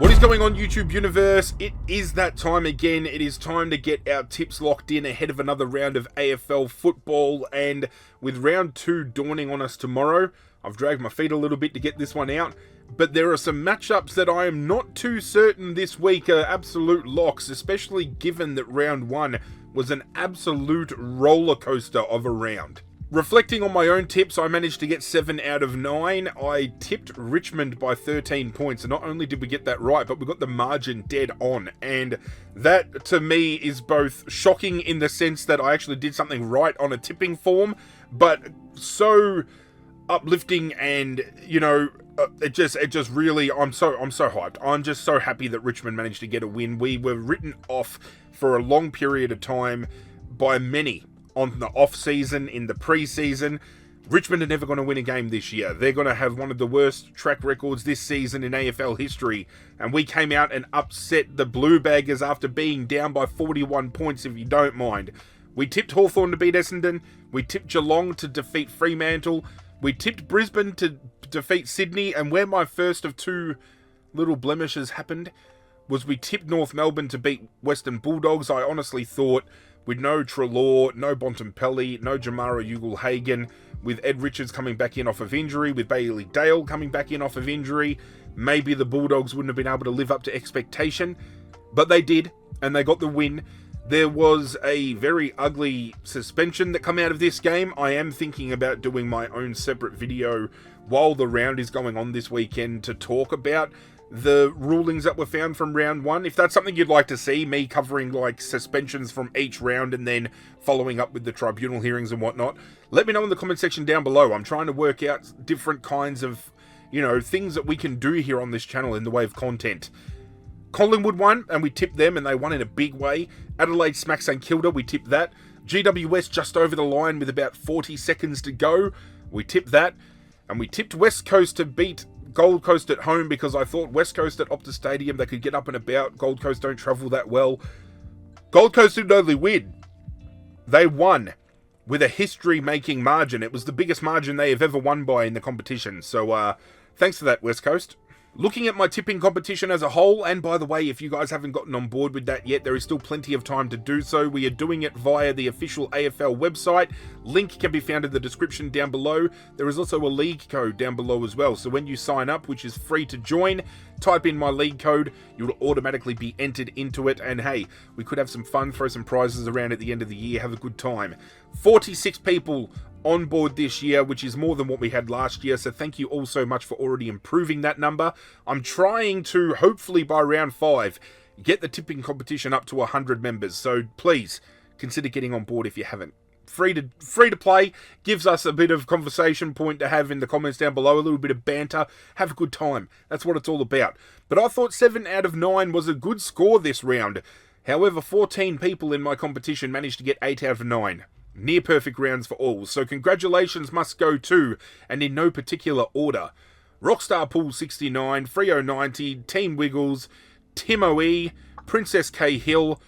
What is going on, YouTube universe? It is that time again. It is time to get our tips locked in ahead of another round of AFL football, and with round 2 dawning on us tomorrow, I've dragged my feet a little bit to get this one out, but there are some matchups that I am not too certain this week are absolute locks, especially given that round 1 was an absolute roller coaster of a round. Reflecting on my own tips, I managed to get 7 out of 9. I tipped Richmond by 13 points, and not only did we get that right, but we got the margin dead on. And that, to me, is both shocking in the sense that I actually did something right on a tipping form, but so uplifting, and, you know, it just really, I'm so hyped. I'm just so happy that Richmond managed to get a win. We were written off for a long period of time by many on the off-season, in the pre-season. Richmond are never going to win a game this year. They're going to have one of the worst track records this season in AFL history. And we came out and upset the Blue Baggers after being down by 41 points, if you don't mind. We tipped Hawthorn to beat Essendon. We tipped Geelong to defeat Fremantle. We tipped Brisbane to defeat Sydney. And where my first of 2 little blemishes happened was we tipped North Melbourne to beat Western Bulldogs. I honestly thought, with no Treloar, no Bontempelli, no Jamara Ugle-Hagan, with Ed Richards coming back in off of injury, with Bailey Dale coming back in off of injury, maybe the Bulldogs wouldn't have been able to live up to expectation, but they did, and they got the win. There was a very ugly suspension that came out of this game. I am thinking about doing my own separate video while the round is going on this weekend to talk about the rulings that were found from round 1. If that's something you'd like to see, me covering like suspensions from each round and then following up with the tribunal hearings and whatnot, let me know in the comment section down below. I'm trying to work out different kinds of, you know, things that we can do here on this channel in the way of content. Collingwood won, and we tipped them, and they won in a big way. Adelaide smacked St Kilda, we tipped that. GWS just over the line with about 40 seconds to go, we tipped that. And we tipped West Coast to beat Gold Coast at home, because I thought West Coast at Optus Stadium, they could get up and about. Gold Coast don't travel that well. Gold Coast didn't only win, they won with a history-making margin. It was the biggest margin they have ever won by in the competition. So, thanks for that, West Coast. Looking at my tipping competition as a whole, and by the way, if you guys haven't gotten on board with that yet, there is still plenty of time to do so. We are doing it via the official AFL website. Link can be found in the description down below. There is also a league code down below as well. So when you sign up, which is free to join, type in my league code, you'll automatically be entered into it. And hey, we could have some fun, throw some prizes around at the end of the year, have a good time. 46 people on board this year, which is more than what we had last year, so thank you all so much for already improving that number. I'm trying to, hopefully by round 5, get the tipping competition up to 100 members, so please consider getting on board if you haven't. Free to play, gives us a bit of conversation point to have in the comments down below, a little bit of banter, have a good time. That's what it's all about. But I thought 7 out of 9 was a good score this round. However, 14 people in my competition managed to get 8 out of 9. Near perfect rounds for all, so congratulations must go to, and in no particular order, Rockstar Pool 69, Frio 90, Team Wiggles, Timo E, Princess K Hill,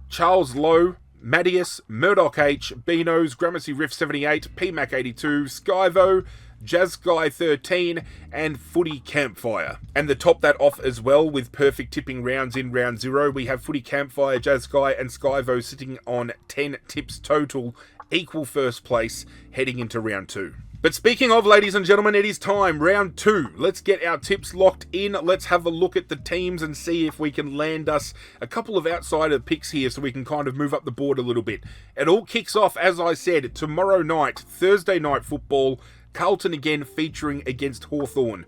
Charles Lowe, Madius, Murdoch H, Beanos, Gramercy Riff 78, PMAC 82, Skyvo, Jazz Guy 13, and Footy Campfire. And to top that off as well, with perfect tipping rounds in round 0, we have Footy Campfire, Jazz Guy, and Skyvo sitting on 10 tips total, equal first place, heading into round 2. But speaking of, ladies and gentlemen, it is time, round 2. Let's get our tips locked in. Let's have a look at the teams and see if we can land us a couple of outsider picks here so we can kind of move up the board a little bit. It all kicks off, as I said, tomorrow night, Thursday night football. Carlton again featuring against Hawthorn.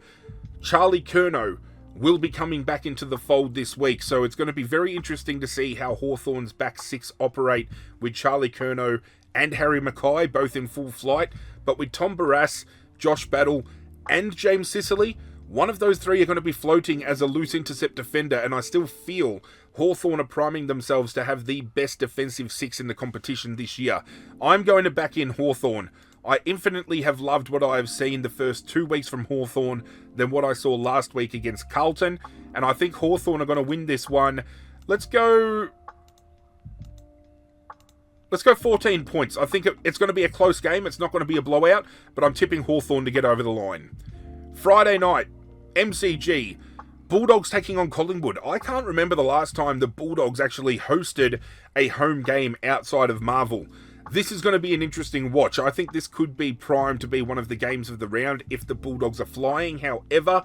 Charlie Curnow will be coming back into the fold this week, so it's going to be very interesting to see how Hawthorn's back 6 operate with Charlie Curnow and Harry Mackay both in full flight, but with Tom Barrass, Josh Battle and James Sicily, one of those 3 are going to be floating as a loose intercept defender, and I still feel Hawthorn are priming themselves to have the best defensive 6 in the competition this year. I'm going to back in Hawthorn. I infinitely have loved what I have seen the first 2 weeks from Hawthorn than what I saw last week against Carlton, and I think Hawthorn are going to win this one. Let's go 14 points. I think it's going to be a close game. It's not going to be a blowout, but I'm tipping Hawthorn to get over the line. Friday night, MCG. Bulldogs taking on Collingwood. I can't remember the last time the Bulldogs actually hosted a home game outside of Marvel. This is going to be an interesting watch. I think this could be primed to be one of the games of the round if the Bulldogs are flying. However,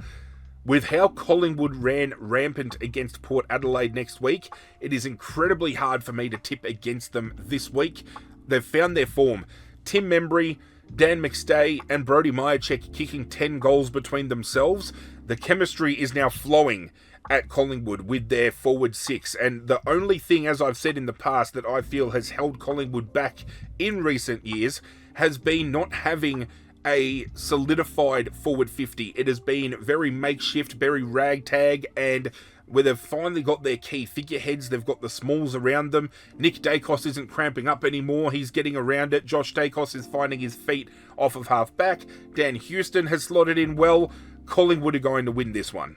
with how Collingwood ran rampant against Port Adelaide next week, it is incredibly hard for me to tip against them this week. They've found their form. Tim Membry, Dan McStay and Brodie Myercheck kicking 10 goals between themselves. The chemistry is now flowing at Collingwood with their forward six. And the only thing, as I've said in the past, that I feel has held Collingwood back in recent years has been not having a solidified forward 50. It has been very makeshift, very ragtag, and where they've finally got their key figureheads, they've got the smalls around them. Nick Dacos isn't cramping up anymore, he's getting around it. Josh Dacos is finding his feet off of half back. Dan Houston has slotted in well. Collingwood are going to win this one.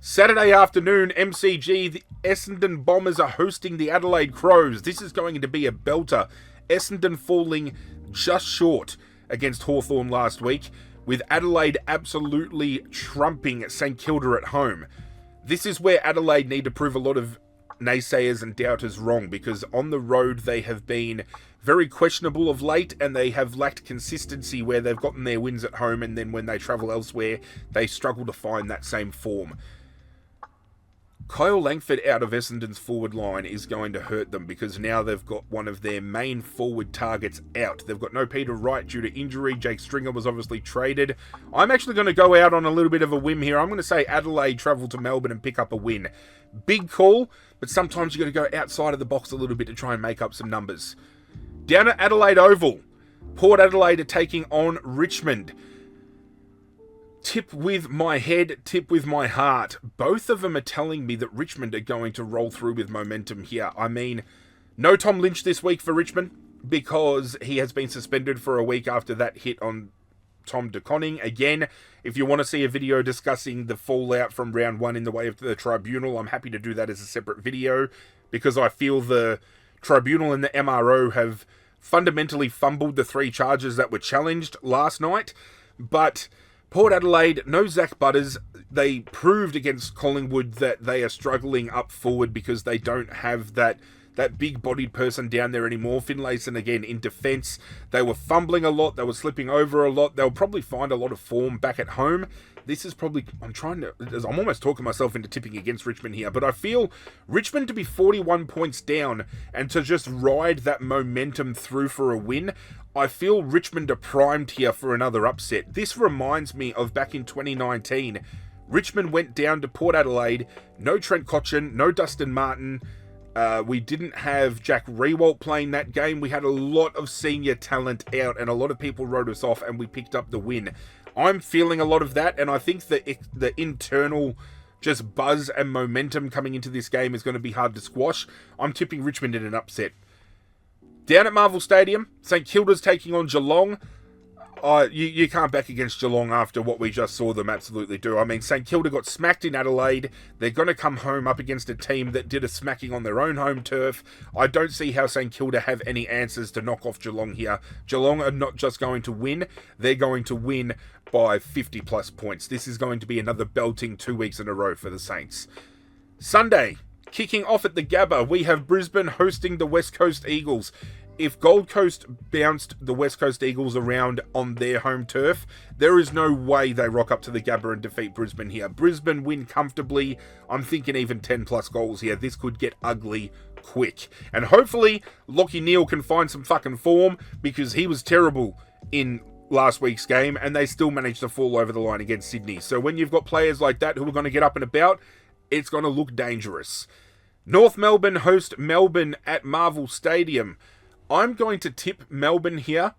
Saturday afternoon, MCG, the Essendon Bombers are hosting the Adelaide Crows. This is going to be a belter. Essendon falling just short against Hawthorn last week, with Adelaide absolutely trumping St Kilda at home. This is where Adelaide need to prove a lot of naysayers and doubters wrong, because on the road they have been very questionable of late, and they have lacked consistency where they've gotten their wins at home, and then when they travel elsewhere, they struggle to find that same form. Kyle Langford out of Essendon's forward line is going to hurt them, because now they've got one of their main forward targets out. They've got no Peter Wright due to injury. Jake Stringer was obviously traded. I'm actually going to go out on a little bit of a whim here. I'm going to say Adelaide travel to Melbourne and pick up a win. Big call, but sometimes you've got to go outside of the box a little bit to try and make up some numbers. Down at Adelaide Oval, Port Adelaide are taking on Richmond. Tip with my head, tip with my heart. Both of them are telling me that Richmond are going to roll through with momentum here. I mean, no Tom Lynch this week for Richmond, because he has been suspended for a week after that hit on Tom De Koning. Again, if you want to see a video discussing the fallout from round one in the way of the tribunal, I'm happy to do that as a separate video, because I feel the tribunal and the MRO have fundamentally fumbled the 3 charges that were challenged last night. But Port Adelaide, no Zach Butters. They proved against Collingwood that they are struggling up forward because they don't have that big-bodied person down there anymore. Finlayson, again, in defence. They were fumbling a lot. They were slipping over a lot. They'll probably find a lot of form back at home. This is probably... I'm almost talking myself into tipping against Richmond here, but I feel Richmond to be 41 points down and to just ride that momentum through for a win. I feel Richmond are primed here for another upset. This reminds me of back in 2019. Richmond went down to Port Adelaide. No Trent Cotchin, no Dustin Martin. We didn't have Jack Rewalt playing that game. We had a lot of senior talent out, and a lot of people wrote us off, and we picked up the win. I'm feeling a lot of that, and I think the internal just buzz and momentum coming into this game is going to be hard to squash. I'm tipping Richmond in an upset. Down at Marvel Stadium, St Kilda's taking on Geelong. You can't back against Geelong after what we just saw them absolutely do. I mean, St Kilda got smacked in Adelaide. They're going to come home up against a team that did a smacking on their own home turf. I don't see how St Kilda have any answers to knock off Geelong here. Geelong are not just going to win, they're going to win by 50 plus points. This is going to be another belting 2 weeks in a row for the Saints. Sunday, kicking off at the Gabba, we have Brisbane hosting the West Coast Eagles. If Gold Coast bounced the West Coast Eagles around on their home turf, there is no way they rock up to the Gabba and defeat Brisbane here. Brisbane win comfortably. I'm thinking even 10 plus goals here. This could get ugly quick. And hopefully, Lachie Neale can find some fucking form, because he was terrible in last week's game and they still managed to fall over the line against Sydney. So when you've got players like that who are going to get up and about, it's going to look dangerous. North Melbourne host Melbourne at Marvel Stadium. I'm going to tip Melbourne here,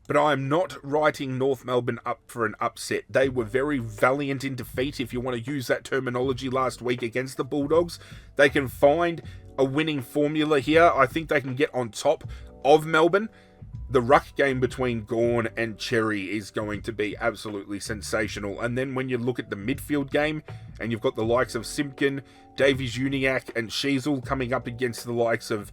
but I am not writing North Melbourne up for an upset. They were very valiant in defeat, if you want to use that terminology, last week against the Bulldogs. They can find a winning formula here. I think they can get on top of Melbourne. The ruck game between Gawn and Cherry is going to be absolutely sensational. And then when you look at the midfield game, and you've got the likes of Simpkin, Davies-Uniacke and Sheasel coming up against the likes of,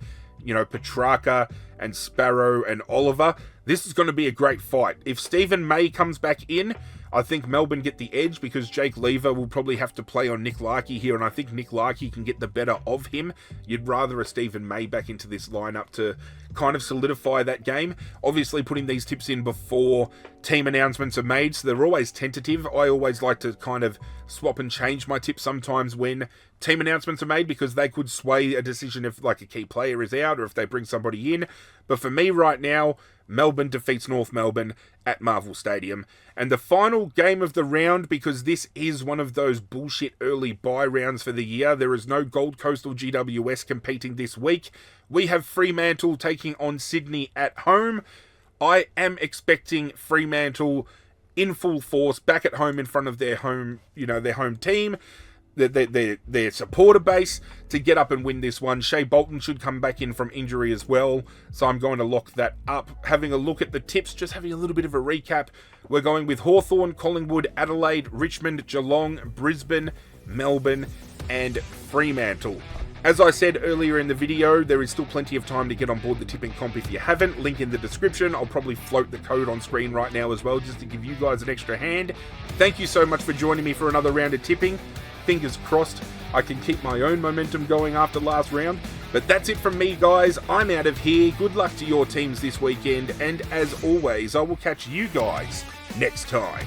Petrarca and Sparrow and Oliver. This is going to be a great fight. If Stephen May comes back in, I think Melbourne get the edge because Jake Lever will probably have to play on Nick Larkey here, and I think Nick Larkey can get the better of him. You'd rather a Stephen May back into this lineup to kind of solidify that game. Obviously, putting these tips in before team announcements are made, so they're always tentative. I always like to kind of swap and change my tips sometimes when team announcements are made, because they could sway a decision if like a key player is out or if they bring somebody in. But for me right now, Melbourne defeats North Melbourne at Marvel Stadium. And the final game of the round, because this is one of those bullshit early bye rounds for the year, there is no Gold Coast or GWS competing this week. We have Fremantle taking on Sydney at home. I am expecting Fremantle in full force back at home in front of their home, their home team, their supporter base, to get up and win this one. Shea Bolton should come back in from injury as well, so I'm going to lock that up. Having a look at the tips, just having a little bit of a recap, we're going with Hawthorn, Collingwood, Adelaide, Richmond, Geelong, Brisbane, Melbourne, and Fremantle. As I said earlier in the video, there is still plenty of time to get on board the tipping comp if you haven't. Link in the description. I'll probably float the code on screen right now as well, just to give you guys an extra hand. Thank you so much for joining me for another round of tipping. Fingers crossed I can keep my own momentum going after last round. But that's it from me, guys. I'm out of here. Good luck to your teams this weekend. And as always, I will catch you guys next time.